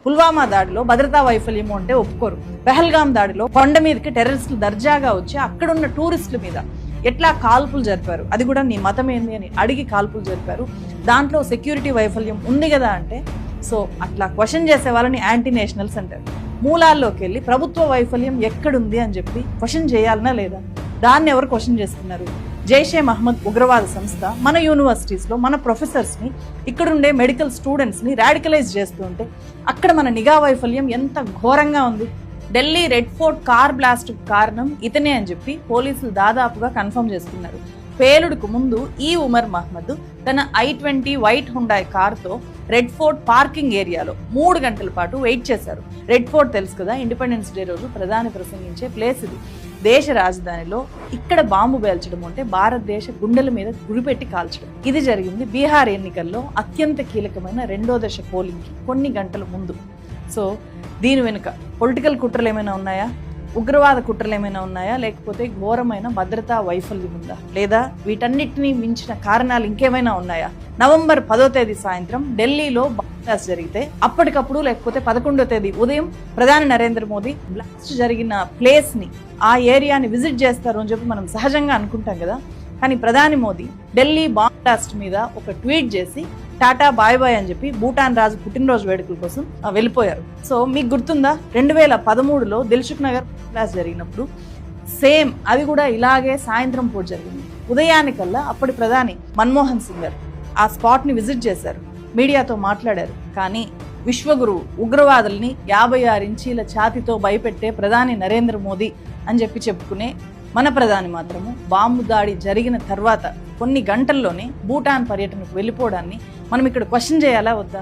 పుల్వామా దాడిలో భద్రతా వైఫల్యము అంటే ఒప్పుకోరు. పెహల్గాం దాడిలో కొండ మీదకి టెర్రరిస్టులు దర్జాగా వచ్చి అక్కడున్న టూరిస్టుల మీద ఎట్లా కాల్పులు జరిపారు, అది కూడా నీ మతం ఏంది అని అడిగి కాల్పులు జరిపారు. దాంట్లో సెక్యూరిటీ వైఫల్యం ఉంది కదా అంటే, సో అట్లా క్వశ్చన్ చేసే వాళ్ళని యాంటీ నేషనల్స్ అంటారు. మూలాల్లోకి వెళ్ళి ప్రభుత్వ వైఫల్యం ఎక్కడుంది అని చెప్పి క్వశ్చన్ చేయాలనా లేదా? దాన్ని ఎవరు క్వశ్చన్ చేస్తున్నారు? జైషే మహమ్మద్ ఉగ్రవాద సంస్థ మన యూనివర్సిటీస్లో మన ప్రొఫెసర్స్ని, ఇక్కడుండే మెడికల్ స్టూడెంట్స్ని రాడికలైజ్ చేస్తుంటే అక్కడ మన నిఘా వైఫల్యం ఎంత ఘోరంగా ఉంది. Delhi red fort car blast కారణం ఇతనే అని చెప్పి పోలీసులు దాదాపుగా కన్ఫర్మ్ చేస్తున్నారు. పేలుడుకు ముందు ఈ ఉమర్ మహమ్మద్ తన I-20 వైట్ హుండాయ్ కార్తో రెడ్ ఫోర్ట్ పార్కింగ్ ఏరియాలో 3 గంటల పాటు వెయిట్ చేశారు. రెడ్ ఫోర్ట్ తెలుసు కదా, ఇండిపెండెన్స్ డే రోజు ప్రధాని ప్రసంగించే ప్లేస్ ఇది. దేశ రాజధానిలో ఇక్కడ బాంబు పేల్చడం అంటే భారతదేశ గుండెల మీద గురిపెట్టి కాల్చడం. ఇది జరిగింది బీహార్ ఎన్నికల్లో అత్యంత కీలకమైన 2వ దశ పోలింగ్కి కొన్ని గంటల ముందు. సో దీని వెనుక పొలిటికల్ కుట్రలు ఏమైనా ఉన్నాయా, ఉగ్రవాద కుట్రలు ఏమైనా ఉన్నాయా, లేకపోతే ఘోరమైన భద్రతా వైఫల్యం ఉందా, లేదా వీటన్నిటినీ మించిన కారణాలు ఇంకేమైనా ఉన్నాయా? నవంబర్ 10వ తేదీ సాయంత్రం ఢిల్లీలో బ్లాస్ట్ జరిగితే అప్పటికప్పుడు, లేకపోతే 11వ తేదీ ఉదయం ప్రధాని నరేంద్ర మోదీ బ్లాస్ట్ జరిగిన ప్లేస్ ని, ఆ ఏరియాని విజిట్ చేస్తారు అని చెప్పి మనం సహజంగా అనుకుంటాం కదా. కానీ ప్రధాని మోదీ ఢిల్లీ బాంబ్ బ్లాస్ట్ మీద ఒక ట్వీట్ చేసి టాటా బాయ్ బాయ్ అని చెప్పి భూటాన్ రాజు పుట్టినరోజు వేడుకల కోసం వెళ్ళిపోయారు. సో మీకు గుర్తుందా, 2013లో దిల్సుఖ్ నగర్ బ్లాస్ట్ జరిగినప్పుడు సేమ్ అది కూడా ఇలాగే సాయంత్రం పూట జరిగింది. ఉదయానికల్లా అప్పటి ప్రధాని మన్మోహన్ సింగ్ గారు ఆ స్పాట్ని విజిట్ చేశారు, మీడియాతో మాట్లాడారు. కానీ విశ్వగురువు ఉగ్రవాదుల్ని 56 ఇంచీల ఛాతితో భయపెట్టే ప్రధాని నరేంద్ర మోదీ అని చెప్పి చెప్పుకునే మన ప్రధాని మాత్రము బాంబు దాడి జరిగిన తర్వాత కొన్ని గంటల్లోనే భూటాన్ పర్యటనకు వెళ్ళిపోవడాన్ని మనం ఇక్కడ క్వశ్చన్ చేయాలా వద్దా?